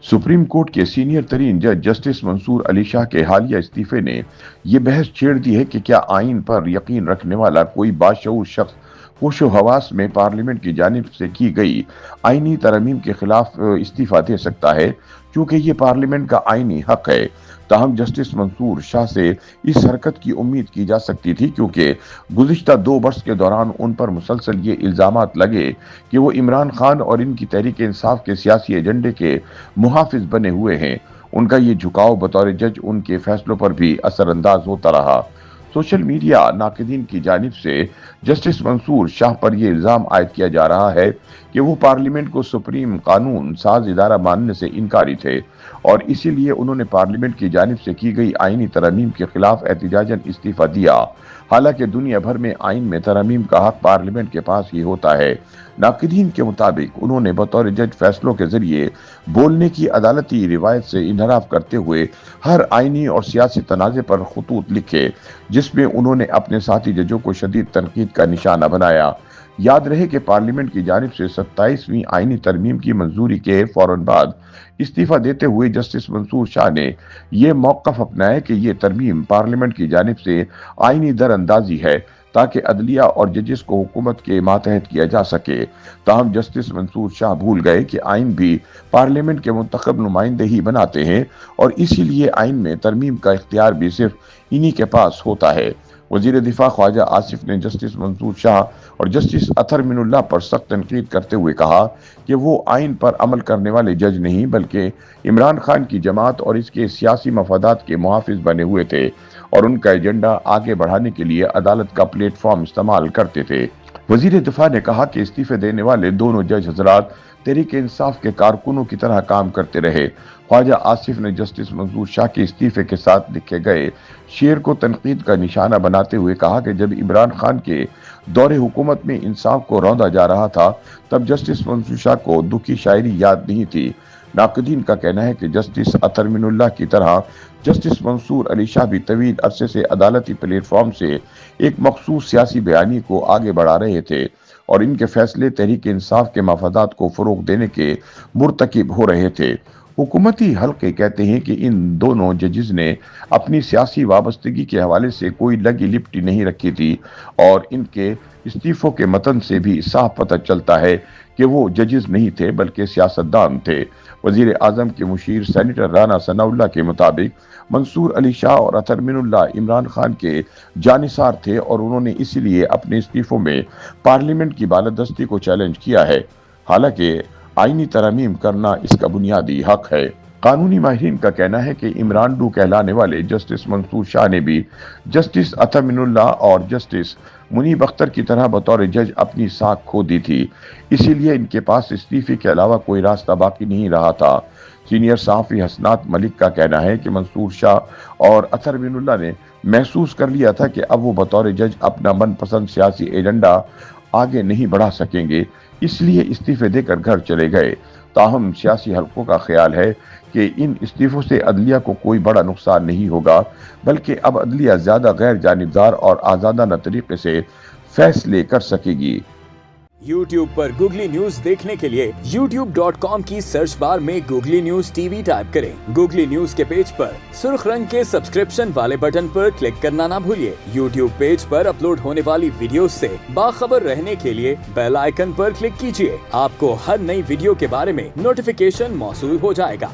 Supreme court के senior तरीन जज जस्टिस मंसूर अली शाह के हालिया इस्तीफे ने यह बहस छेड़ दी है कि क्या आइन पर यकीन रखने वाला कोई बाशऊर शख्स होशो हवास में पार्लियामेंट की जानिब से की गई आईनी तरमीम के खिलाफ इस्तीफा दे सकता है, क्योंकि ये पार्लियामेंट का आईनी हक है। ताहम जस्टिस मंसूर शाह से इस हरकत की उम्मीद की जा सकती थी, क्योंकि गुज़िश्ता 2 बरस के दौरान उन पर मुसलसल ये इल्ज़ामात लगे कि वो इमरान खान और इनकी तहरीक इंसाफ के सियासी एजेंडे के मुहाफिज बने हुए हैं। उनका ये झुकाव बतौर जज उनके फैसलों पर भी असरअंदाज होता रहा। सोशल मीडिया नाक़दीन की जानिब से जस्टिस मंसूर शाह पर यह इल्ज़ाम आयद किया जा रहा है कि वो पार्लियामेंट को सुप्रीम कानून साज इदारा मानने से इनकारी थे और इसीलिए उन्होंने पार्लियामेंट की जानिब से की गई आईनी तरमीम के खिलाफ एहतिजाजन इस्तीफा दिया। हालांकि दुनिया भर में आइन में तरमीम का हक पार्लियामेंट के पास ही होता है। नाक़दीन के मुताबिक उन्होंने बतौर जज फैसलों के जरिए बोलने की अदालती रिवायत से इनहराफ करते हुए हर आईनी और सियासी तनाज़े पर खतूत लिखे, जिसमें उन्होंने अपने साथी जजों को शदीद तनकीद का निशाना बनाया। याद रहे कि पार्लियामेंट की जानिब से 27वीं आईनी तरमीम की मंजूरी के फौरन बाद इस्तीफा देते हुए जस्टिस मंसूर शाह ने यह मौक़िफ़ अपनाया कि यह तरमीम पार्लियामेंट की जानिब से आईनी दरअंदाजी है, ताकि अदलिया और जजेस को हुकूमत के मातहत किया जा सके। ताहम जस्टिस मंसूर शाह भूल गए कि आइन भी पार्लियामेंट के मुंतखब नुमाइंदे ही बनाते हैं और इसीलिए आइन में तरमीम का इख्तियार भी सिर्फ इन्हीं के पास होता है। वजीर दिफा ख्वाजा आसिफ ने जस्टिस मंसूर शाह और जस्टिस अतर मिनुल्लाह पर सख्त तनकीद करते हुए कहा कि वो आइन पर अमल करने वाले जज नहीं, बल्कि इमरान खान की जमात और इसके सियासी मफादात के मुहाफिज बने हुए थे और उनका एजेंडा आगे बढ़ाने के लिए अदालत का प्लेटफॉर्म इस्तेमाल करते थे। वजीर दिफा ने कहा कि इस्तीफे देने वाले दोनों जज हजरात तहरीक इंसाफ के कारकुनों की तरह काम करते रहे। ख्वाजा आसिफ ने जस्टिस मंसूर शाह के इस्तीफे के साथ लिखे गए शेर को तनकीद का निशाना बनाते हुए कहा कि जब इमरान खान के दौरे हुकूमत में इंसाफ को रौंदा जा रहा था, तब जस्टिस मंसूर शाह को दुखी शायरी याद नहीं थी। नाक़दीन का कहना है कि जस्टिस अतर मिनुल्लाह की तरह जस्टिस मंसूर अली शाह भी तवील अरसे से अदालती प्लेटफॉर्म से एक मखसूस सियासी बयानी को आगे बढ़ा रहे थे और इनके फैसले तहरीक इंसाफ के मफादात को फरोग देने के मुर्तकिब हो रहे थे। हुकूमती हल्के कहते हैं कि इन दोनों जजेस ने अपनी सियासी वाबस्तगी के हवाले से कोई लगी लिपटी नहीं रखी थी और इनके इस्तीफों के मतन से भी साफ पता चलता है कि वो जजेस नहीं थे बल्कि सियासतदान थे। वजीर आजम के मुशीर सेनेटर राना सनाउल्लाह के मुताबिक मंसूर अली शाह और अतर मिनुल्लाह इमरान खान के जानिसार थे और उन्होंने इसीलिए अपने इस्तीफों में पार्लियामेंट की बालादस्ती को चैलेंज किया है। हालांकि आईनी तरमीम करना इसका बुनियादी हक है। कानूनी माहिरीन का कहना है कि इमरान डू कहलाने वाले जस्टिस मंसूर शाह ने भी जस्टिस अतर मिनुल्लाह और जस्टिस मुनीब अख्तर की तरह बतौर जज अपनी साख खो दी थी, इसीलिए इनके पास इस्तीफे के अलावा कोई रास्ता बाकी नहीं रहा था। सीनियर सहाफ़ी हसनात मलिक का कहना है कि मंसूर शाह और अतर मिनुल्लाह ने महसूस कर लिया था कि अब वो बतौर जज अपना मनपसंद सियासी एजेंडा आगे नहीं बढ़ा सकेंगे, इसलिए इस्तीफे देकर घर चले गए। ताहम सियासी हलकों का ख्याल है कि इन इस्तीफों से अदलिया को कोई बड़ा नुकसान नहीं होगा, बल्कि अब अदलिया ज्यादा गैर जानिबदार और आजादाना तरीके से फैसले कर सकेगी। YouTube पर गूगली न्यूज देखने के लिए youtube.com की सर्च बार में गूगली न्यूज टीवी टाइप करें। गूगली न्यूज के पेज पर सुर्ख रंग के सब्सक्रिप्शन वाले बटन पर क्लिक करना ना भूलिए। YouTube पेज पर अपलोड होने वाली वीडियोस से बाखबर रहने के लिए बेल आइकन पर क्लिक कीजिए। आपको हर नई वीडियो के बारे में नोटिफिकेशन मौसूल हो जाएगा।